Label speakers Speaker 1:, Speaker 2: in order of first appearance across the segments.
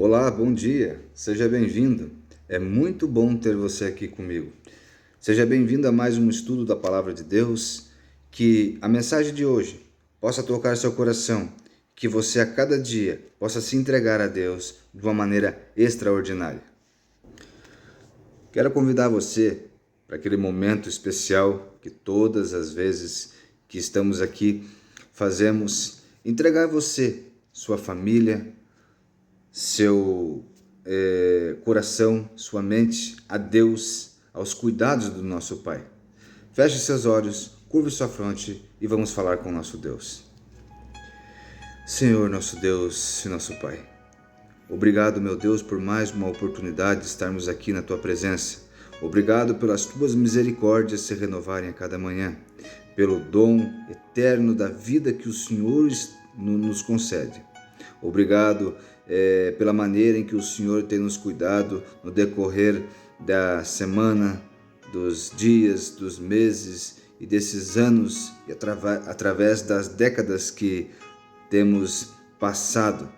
Speaker 1: Olá, bom dia, seja bem-vindo. É muito bom ter você aqui comigo. Seja bem-vindo a mais um estudo da Palavra de Deus, que a mensagem de hoje possa tocar seu coração, que você a cada dia possa se entregar a Deus de uma maneira extraordinária. Quero convidar você para aquele momento especial que todas as vezes que estamos aqui fazemos, entregar você, sua família, seu coração, sua mente a Deus, aos cuidados do nosso Pai. Feche seus olhos, curve sua fronte e vamos falar com o nosso Deus. Senhor, nosso Deus e nosso Pai, obrigado, meu Deus, por mais uma oportunidade de estarmos aqui na Tua presença. Obrigado pelas Tuas misericórdias se renovarem a cada manhã, pelo dom eterno da vida que o Senhor nos concede. Obrigado pela maneira em que o Senhor tem nos cuidado no decorrer da semana, dos dias, dos meses e desses anos e através das décadas que temos passado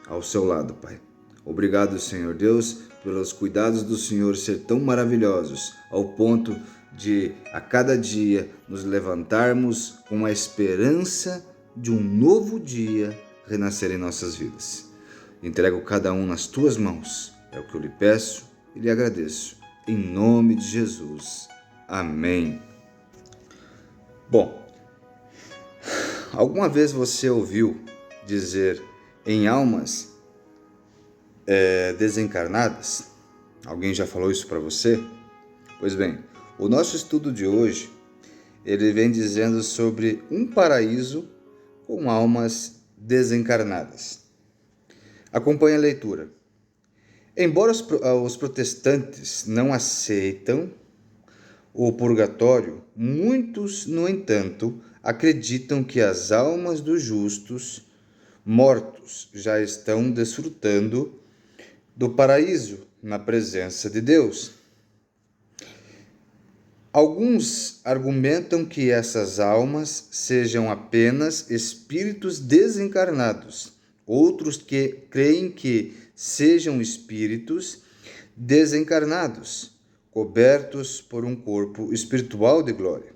Speaker 1: ao seu lado, Pai. Obrigado, Senhor Deus, pelos cuidados do Senhor ser tão maravilhosos, ao ponto de a cada dia nos levantarmos com a esperança de um novo dia renascer em nossas vidas. Entrego cada um nas Tuas mãos, é o que eu lhe peço e lhe agradeço, em nome de Jesus. Amém. Bom, alguma vez você ouviu dizer em almas desencarnadas? Alguém já falou isso para você? Pois bem, o nosso estudo de hoje, ele vem dizendo sobre um paraíso com almas desencarnadas. Acompanhe a leitura. Embora os protestantes não aceitam o purgatório, muitos, no entanto, acreditam que as almas dos justos mortos já estão desfrutando do paraíso na presença de Deus. Alguns argumentam que essas almas sejam apenas espíritos desencarnados. Outros que creem que sejam espíritos desencarnados, cobertos por um corpo espiritual de glória.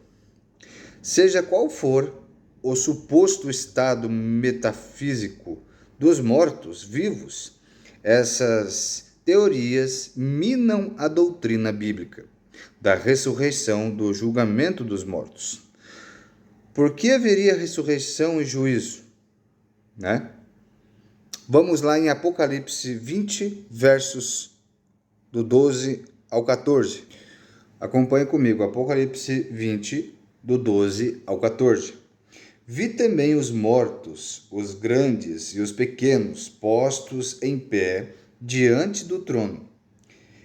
Speaker 1: Seja qual for o suposto estado metafísico dos mortos-vivos, essas teorias minam a doutrina bíblica da ressurreição, do julgamento dos mortos. Por que haveria ressurreição e juízo? Vamos lá em Apocalipse 20, versos do 12 ao 14. Acompanhe comigo, Apocalipse 20, do 12 ao 14. Vi também os mortos, os grandes e os pequenos, postos em pé diante do trono.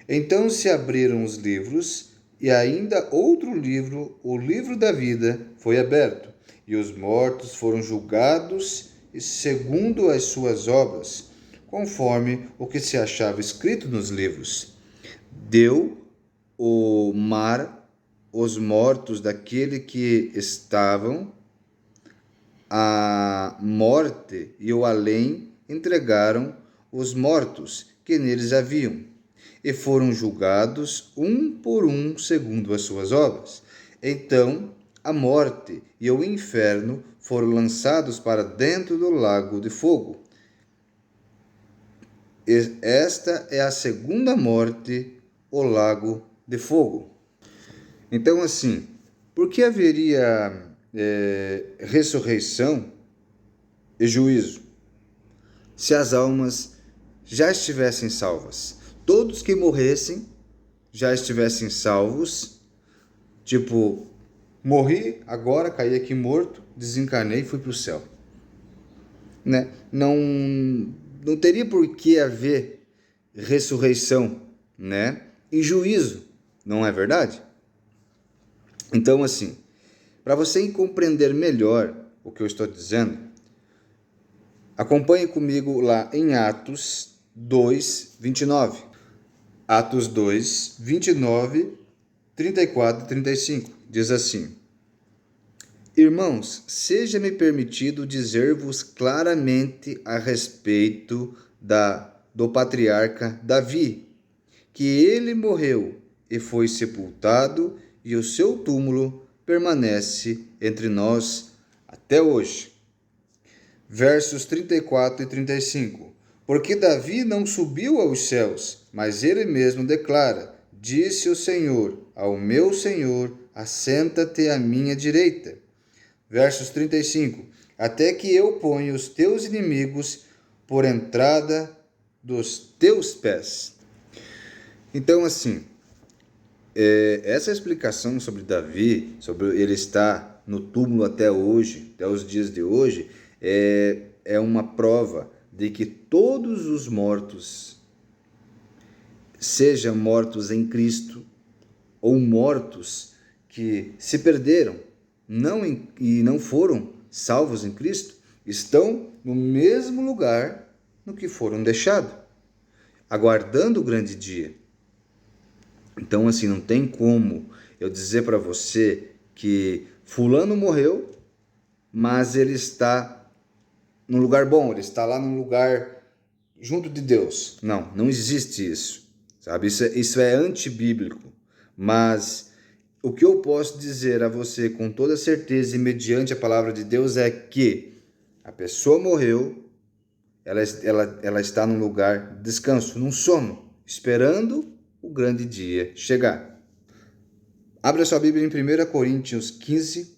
Speaker 1: Então se abriram os livros, e ainda outro livro, o livro da vida, foi aberto, e os mortos foram julgados segundo as suas obras, conforme o que se achava escrito nos livros. Deu o mar os mortos daquele que estavam, a morte e o além entregaram os mortos que neles haviam, e foram julgados um por um segundo as suas obras. Então a morte e o inferno foram lançados para dentro do lago de fogo. Esta é a segunda morte, o lago de fogo. Então, assim, por que haveria ressurreição e juízo se as almas já estivessem salvas? Todos que morressem já estivessem salvos, tipo, morri, agora caí aqui morto, desencarnei e fui para o céu. Não teria por que haver ressurreição, e juízo, não é verdade? Então, assim, para você compreender melhor o que eu estou dizendo, acompanhe comigo lá em Atos 2, 29. Atos 2, 29, 34 e 35. Diz assim: Irmãos, seja-me permitido dizer-vos claramente a respeito da do patriarca Davi, que ele morreu e foi sepultado, e o seu túmulo permanece entre nós até hoje. Versos 34 e 35. Porque Davi não subiu aos céus, mas ele mesmo declara: disse o Senhor ao meu Senhor, assenta-te à minha direita. Versos 35. Até que eu ponha os teus inimigos por entrada dos teus pés. Então, assim, essa explicação sobre Davi, sobre ele estar no túmulo até hoje, até os dias de hoje, é uma prova de que todos os mortos, sejam mortos em Cristo ou mortos que se perderam e não foram salvos em Cristo, estão no mesmo lugar no que foram deixados, aguardando o grande dia. Então, assim, não tem como eu dizer para você que fulano morreu, mas ele está num lugar bom, ele está lá num lugar junto de Deus. Não, não existe isso, sabe? Isso é antibíblico. Mas o que eu posso dizer a você com toda certeza e mediante a palavra de Deus é que a pessoa morreu, ela está num lugar de descanso, num sono, esperando o grande dia chegar. Abra sua Bíblia em 1 Coríntios 15,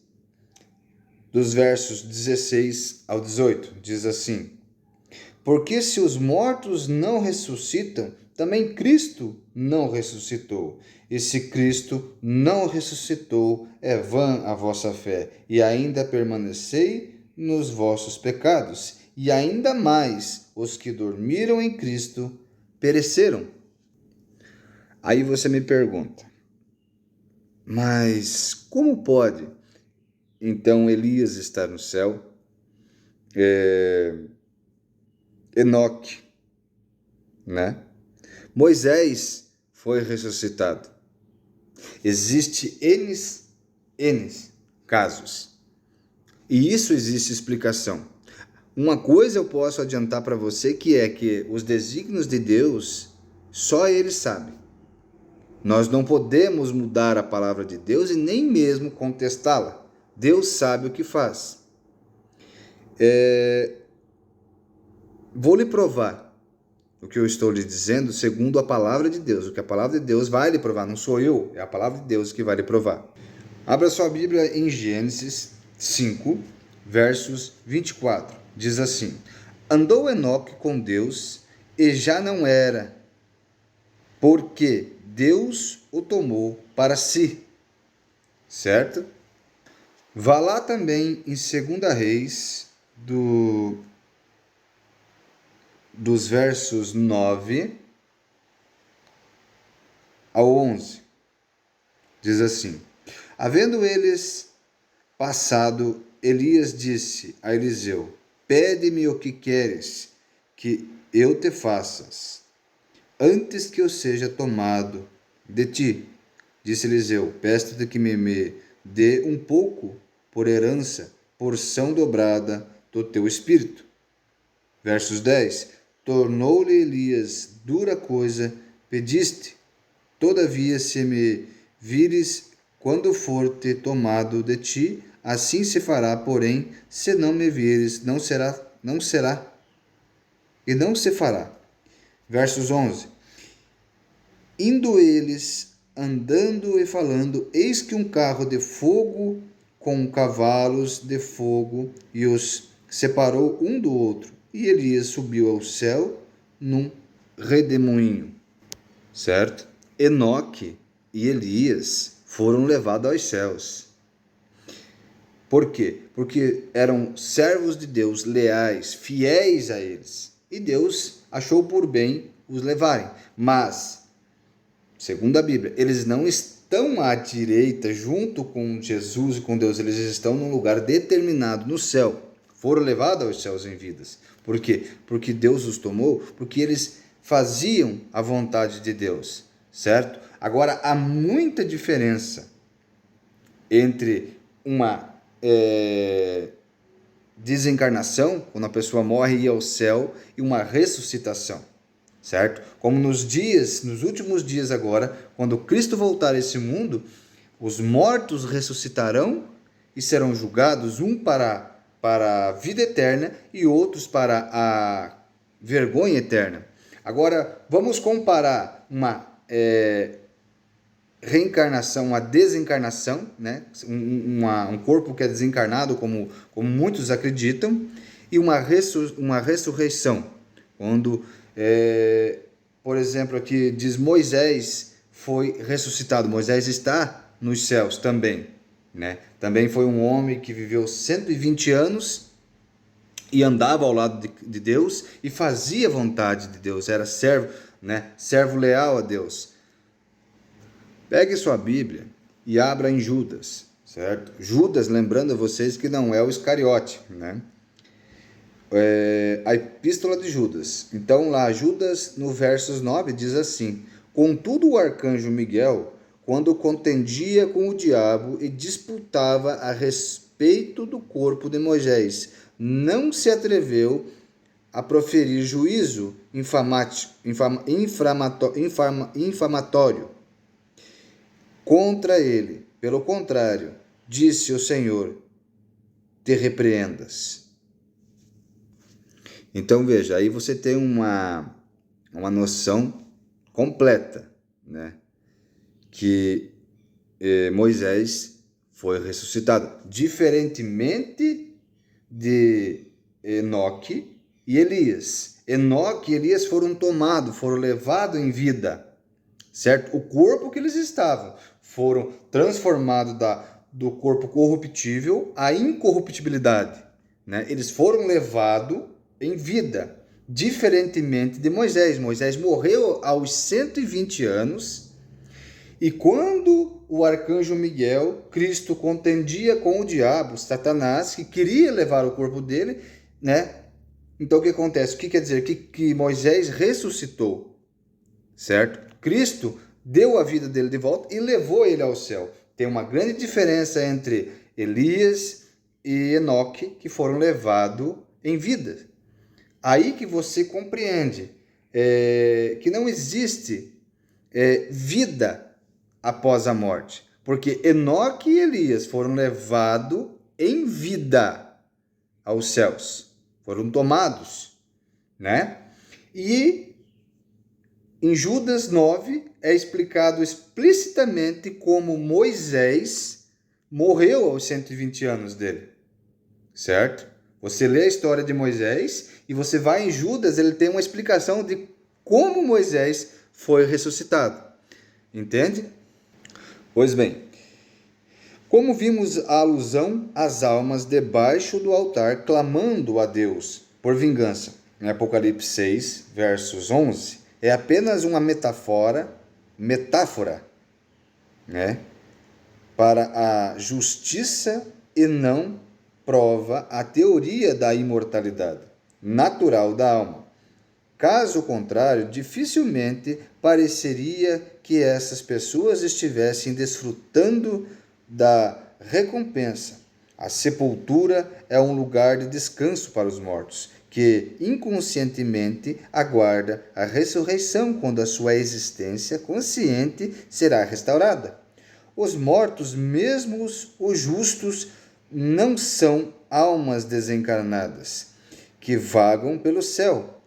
Speaker 1: dos versos 16 ao 18. Diz assim: porque se os mortos não ressuscitam, também Cristo não ressuscitou. E se Cristo não ressuscitou, é vã a vossa fé, e ainda permanecei nos vossos pecados. E ainda mais, os que dormiram em Cristo pereceram. Aí você me pergunta, mas como pode então Elias estar no céu? Enoque, né? Moisés foi ressuscitado. Existe N casos. E isso existe explicação. Uma coisa eu posso adiantar para você que é que os desígnios de Deus, só Ele sabe. Nós não podemos mudar a palavra de Deus e nem mesmo contestá-la. Deus sabe o que faz. Vou lhe provar o que eu estou lhe dizendo segundo a palavra de Deus. O que a palavra de Deus vai lhe provar, não sou eu, é a palavra de Deus que vai lhe provar. Abra sua Bíblia em Gênesis 5, versos 24. Diz assim: andou Enoque com Deus e já não era, porque Deus o tomou para si. Certo? Vá lá também em 2 Reis, dos versos 9 ao 11. Diz assim: havendo eles passado, Elias disse a Eliseu: pede-me o que queres que eu te faças, antes que eu seja tomado de ti. Disse Eliseu: peço-te que me dê um pouco por herança, porção dobrada do teu espírito. Versos 10. Tornou-lhe Elias: dura coisa pediste, todavia se me vires quando for te tomado de ti, assim se fará, porém, se não me vires, não será, e não se fará. Versos 11. Indo eles, andando e falando, eis que um carro de fogo com cavalos de fogo e os separou um do outro. E Elias subiu ao céu num redemoinho. Certo? Enoque e Elias foram levados aos céus. Por quê? Porque eram servos de Deus, leais, fiéis a eles. E Deus achou por bem os levarem. Mas, segundo a Bíblia, eles não estão à direita junto com Jesus e com Deus. Eles estão num lugar determinado no céu. Foram levados aos céus em vidas. Por quê? Porque Deus os tomou, porque eles faziam a vontade de Deus, certo? Agora, há muita diferença entre uma desencarnação, quando a pessoa morre e ia ao céu, e uma ressuscitação. certo? Como nos últimos dias agora, quando Cristo voltar a esse mundo, os mortos ressuscitarão e serão julgados, um para a vida eterna e outros para a vergonha eterna. Agora, vamos comparar uma reencarnação, uma desencarnação, né? Um corpo que é desencarnado, como muitos acreditam, e uma ressurreição, quando, por exemplo, aqui diz Moisés foi ressuscitado. Moisés está nos céus também, né? Também foi um homem que viveu 120 anos e andava ao lado de Deus e fazia a vontade de Deus, era servo, né? Servo leal a Deus. Pegue sua Bíblia e abra em Judas, certo? Judas, lembrando a vocês que não é o Iscariote, né? A Epístola de Judas. Então lá, Judas, no versos 9, diz assim: Contudo o arcanjo Miguel, quando contendia com o diabo e disputava a respeito do corpo de Moisés, não se atreveu a proferir juízo infamatório contra ele. Pelo contrário, disse o Senhor: te repreendas. Então veja, aí você tem uma noção completa, né? Que Moisés foi ressuscitado, diferentemente de Enoque e Elias. Enoque e Elias foram tomados, foram levados em vida, certo? O corpo que eles estavam foram transformados do corpo corruptível à incorruptibilidade, né? Eles foram levados em vida, diferentemente de Moisés. Moisés morreu aos 120 anos e quando o arcanjo Miguel, Cristo, contendia com o diabo, Satanás, que queria levar o corpo dele, né? Então o que acontece? O que quer dizer? Que Moisés ressuscitou, certo? Cristo deu a vida dele de volta e levou ele ao céu. Tem uma grande diferença entre Elias e Enoque, que foram levados em vida. Aí que você compreende que não existe vida após a morte. Porque Enoque e Elias foram levados em vida aos céus. Foram tomados, né? E em Judas 9 é explicado explicitamente como Moisés morreu aos 120 anos dele, certo? Você lê a história de Moisés e você vai em Judas, ele tem uma explicação de como Moisés foi ressuscitado, entende? Pois bem, como vimos a alusão às almas debaixo do altar clamando a Deus por vingança, em Apocalipse 6, versos 11, é apenas uma metáfora, né, para a justiça e não prova a teoria da imortalidade natural da alma. Caso contrário, dificilmente pareceria que essas pessoas estivessem desfrutando da recompensa. A sepultura é um lugar de descanso para os mortos, que inconscientemente aguarda a ressurreição quando a sua existência consciente será restaurada. Os mortos, mesmo os justos, não são almas desencarnadas que vagam pelo céu,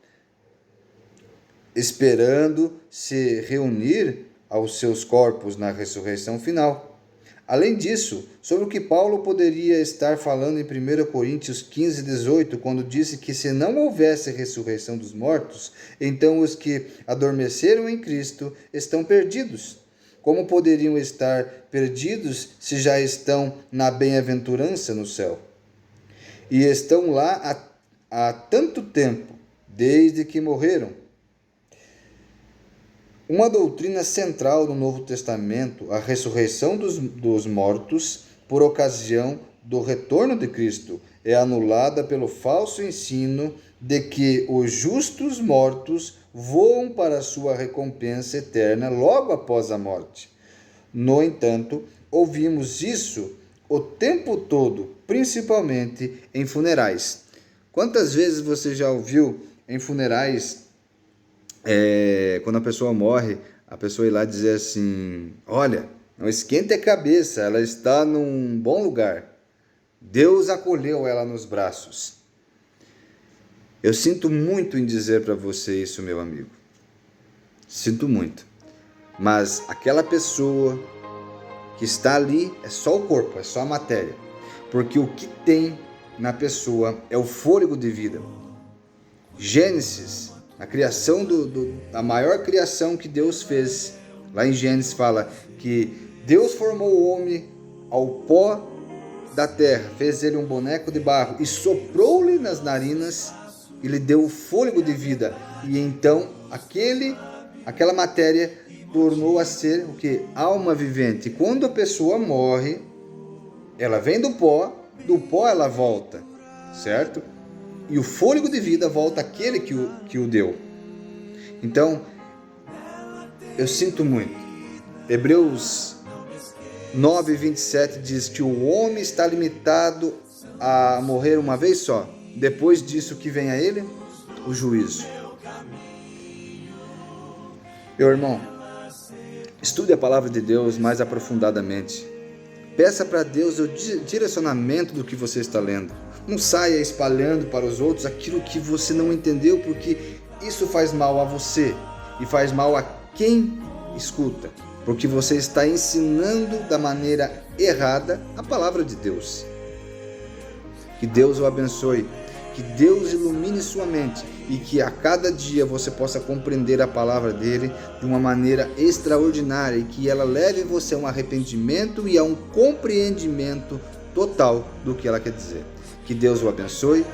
Speaker 1: esperando se reunir aos seus corpos na ressurreição final. Além disso, sobre o que Paulo poderia estar falando em 1 Coríntios 15, 18, quando disse que se não houvesse ressurreição dos mortos, então os que adormeceram em Cristo estão perdidos. Como poderiam estar perdidos se já estão na bem-aventurança no céu? E estão lá há tanto tempo, desde que morreram. Uma doutrina central do Novo Testamento, a ressurreição dos mortos por ocasião do retorno de Cristo, é anulada pelo falso ensino de que os justos mortos voam para a sua recompensa eterna logo após a morte. No entanto, ouvimos isso o tempo todo, principalmente em funerais. Quantas vezes você já ouviu em funerais quando a pessoa morre, a pessoa ir lá dizer assim: olha, não esquente a cabeça, ela está num bom lugar. Deus acolheu ela nos braços. Eu sinto muito em dizer para você isso, meu amigo. Sinto muito. Mas aquela pessoa que está ali é só o corpo, é só a matéria. Porque o que tem na pessoa é o fôlego de vida. Gênesis, a criação a maior criação que Deus fez, lá em Gênesis fala que Deus formou o homem ao pó da terra, fez ele um boneco de barro e soprou-lhe nas narinas e lhe deu o fôlego de vida. E então aquela matéria tornou a ser o que? Alma vivente. E quando a pessoa morre, ela vem do pó ela volta, certo? E o fôlego de vida volta àquele que o deu. Então, eu sinto muito. Hebreus 9:27 diz que o homem está limitado a morrer uma vez só. Depois disso, que vem a ele? O juízo. Meu irmão, estude a palavra de Deus mais aprofundadamente. Peça para Deus o direcionamento do que você está lendo. Não saia espalhando para os outros aquilo que você não entendeu, porque isso faz mal a você e faz mal a quem escuta, porque você está ensinando da maneira errada a palavra de Deus. Que Deus o abençoe, que Deus ilumine sua mente e que a cada dia você possa compreender a palavra dele de uma maneira extraordinária e que ela leve você a um arrependimento e a um compreendimento total do que ela quer dizer. Que Deus o abençoe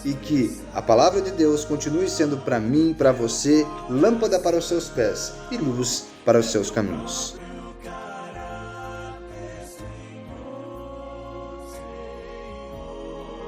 Speaker 1: e que a palavra de Deus continue sendo para mim, para você, lâmpada para os seus pés e luz para os seus caminhos.